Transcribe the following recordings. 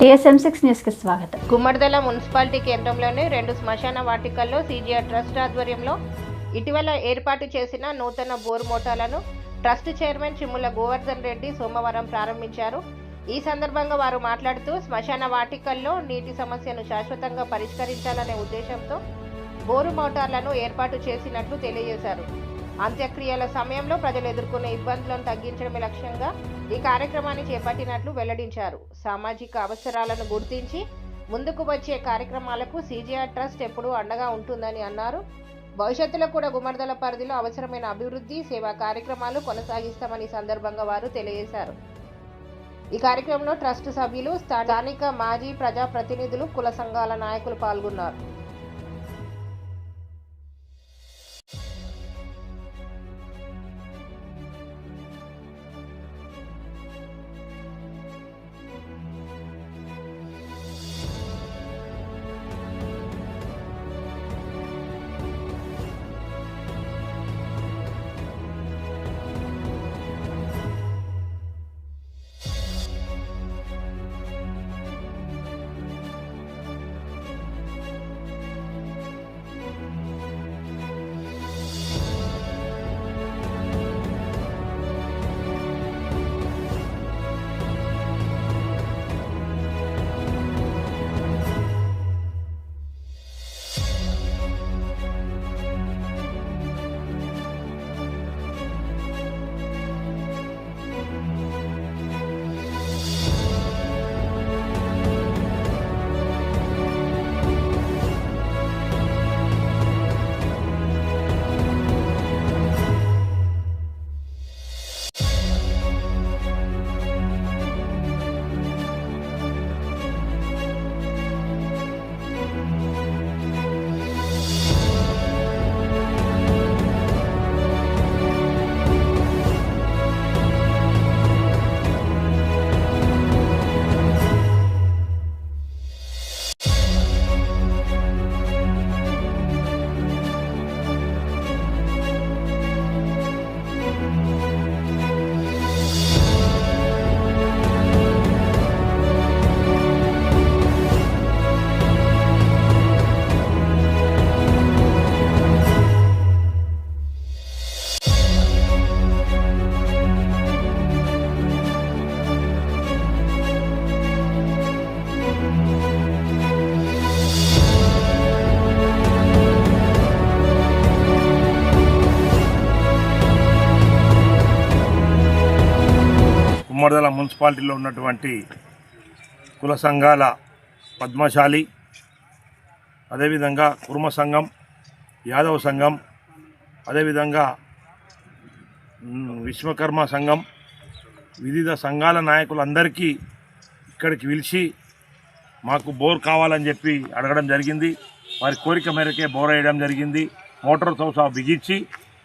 ASM6 న్యూస్కి స్వాగతం. Gummadidala municipality కేంద్రంలోని 2 శ్మశాన వాటికల్లో CGR ట్రస్ట్ ఆధ్వర్యంలో ఇటీవల ఏర్పాటు చేసిన నూతన బోర్ మోటార్లను ట్రస్ట్ చైర్మన్ చిమ్ముల గోవర్ధన్ రెడ్డి సోమవారం ప్రారంభించారు. ఈ సందర్భంగా వారు మాట్లాడుతూ శ్మశాన వాటికల్లో నీటి సమస్యను శాశ్వతంగా పరిష్కరించాలనే ఉద్దేశంతో బోరు మోటార్లను ఏర్పాటు చేసినట్లు తెలియజేశారు. అంత్యక్రియల సమయంలో ప్రజలు ఎదుర్కొనే ఇబ్బందులను తగ్గించడమే లక్ష్యంగా ఈ కార్యక్రమాన్ని చేపట్టినట్లు వెల్లడించారు. సామాజిక అవసరాలను గుర్తించి ముందుకు వచ్చే కార్యక్రమాలకు CGR ట్రస్ట్ ఎప్పుడూ అండగా ఉంటుందని అన్నారు. భవిష్యత్తులో కూడా గుమ్మడిదల పరిధిలో అవసరమైన అభివృద్ధి సేవా కార్యక్రమాలు కొనసాగిస్తామని సందర్భంగా వారు తెలియజేశారు. ఈ కార్యక్రమంలో ట్రస్ట్ సభ్యులు, స్థానిక మాజీ ప్రజాప్రతినిధులు, కుల సంఘాల నాయకులు పాల్గొన్నారు. గుమ్మడిదల మున్సిపాలిటీలో ఉన్నటువంటి కుల సంఘాల పద్మశాలి, అదేవిధంగా కుర్మ సంఘం, యాదవ సంఘం, అదేవిధంగా విశ్వకర్మ సంఘం, వివిధ సంఘాల నాయకులందరికీ ఇక్కడికి పిలిచి మాకు బోర్ కావాలని చెప్పి అడగడం జరిగింది. వారి కోరిక మేరకే బోర్ వేయడం జరిగింది. మోటార్తో సహా బిగించి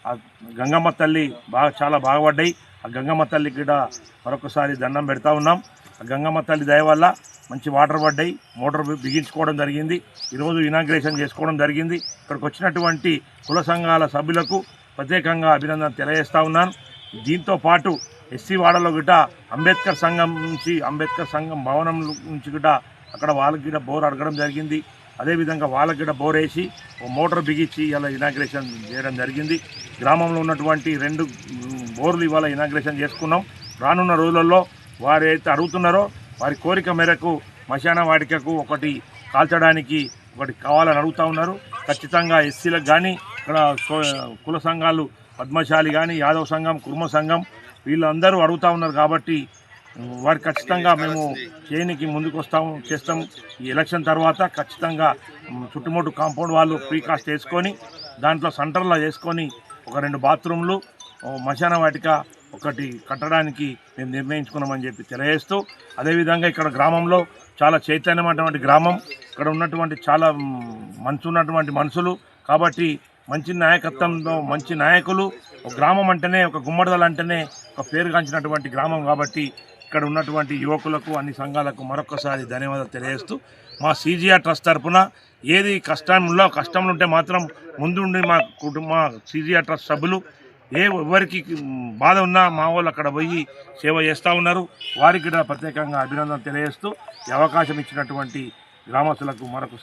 ఆ గంగమ్మ తల్లి చాలా బాగుపడ్డాయి. ఆ గంగమ్మ తల్లికి కూడా మరొకసారి దండం పెడతా ఉన్నాం. ఆ గంగమ్మ తల్లి దయ వల్ల మంచి వాటర్ పడ్డాయి. మోటార్ బిగించుకోవడం జరిగింది. ఈరోజు ఇనాగ్రేషన్ చేసుకోవడం జరిగింది. ఇక్కడికి వచ్చినటువంటి కుల సంఘాల సభ్యులకు ప్రత్యేకంగా అభినందన తెలియజేస్తూ ఉన్నాను. దీంతో పాటు ఎస్సీ వాడలో గిట అంబేద్కర్ సంఘం భవనం నుంచి గిట అక్కడ వాళ్ళకి గిట బోర్ అడగడం జరిగింది. అదేవిధంగా వాళ్ళకి గిట బోర్ వేసి మోటార్ బిగించి ఇలా ఇనాగ్రేషన్ చేయడం జరిగింది. గ్రామంలో ఉన్నటువంటి 2 బోర్లు ఇవాళ ఇనాగ్రేషన్ చేసుకున్నాం. రానున్న రోజులలో వారు అయితే అడుగుతున్నారో వారి కోరిక మేరకు శ్మశాన వాటికకు ఒకటి కాల్చడానికి ఒకటి కావాలని అడుగుతూ ఉన్నారు. ఖచ్చితంగా ఎస్సీలకు కానీ ఇక్కడ కుల సంఘాలు పద్మశాలి కానీ యాదవ సంఘం, కుర్మ సంఘం వీళ్ళందరూ అడుగుతూ ఉన్నారు కాబట్టి వారు ఖచ్చితంగా మేము చేయనికి ముందుకు చేస్తాం. ఈ ఎలక్షన్ తర్వాత ఖచ్చితంగా చుట్టుముట్టు కాంపౌండ్ వాళ్ళు ఫ్రీ కాస్ట్ వేసుకొని దాంట్లో సెంటర్లో చేసుకొని ఒక 2 బాత్రూమ్లు, శ్మశాన వాటిక ఒకటి కట్టడానికి మేము నిర్ణయించుకున్నామని చెప్పి తెలియజేస్తూ, అదేవిధంగా ఇక్కడ గ్రామంలో చాలా చైతన్యమైనటువంటి గ్రామం, ఇక్కడ ఉన్నటువంటి చాలా ఉన్నటువంటి మనుషులు కాబట్టి మంచి నాయకత్వంలో మంచి నాయకులు, ఒక గ్రామం అంటేనే ఒక గుమ్మడిదల అంటేనే ఒక పేరుగాంచినటువంటి గ్రామం కాబట్టి ఇక్కడ ఉన్నటువంటి యువకులకు అన్ని సంఘాలకు మరొకసారి ధన్యవాదాలు తెలియజేస్తూ మా CGR ట్రస్ట్ తరఫున ఏది కష్టంలో ఉంటే మాత్రం ముందుండి మా CGR ట్రస్ట్ సభ్యులు ఎవరికి బాధ ఉన్నా మా వాళ్ళు అక్కడ పోయి సేవ చేస్తూ ఉన్నారు. వారికి కూడా ప్రత్యేకంగా అభినందన తెలియజేస్తూ ఈ అవకాశం ఇచ్చినటువంటి గ్రామస్తులకు మరొకసారి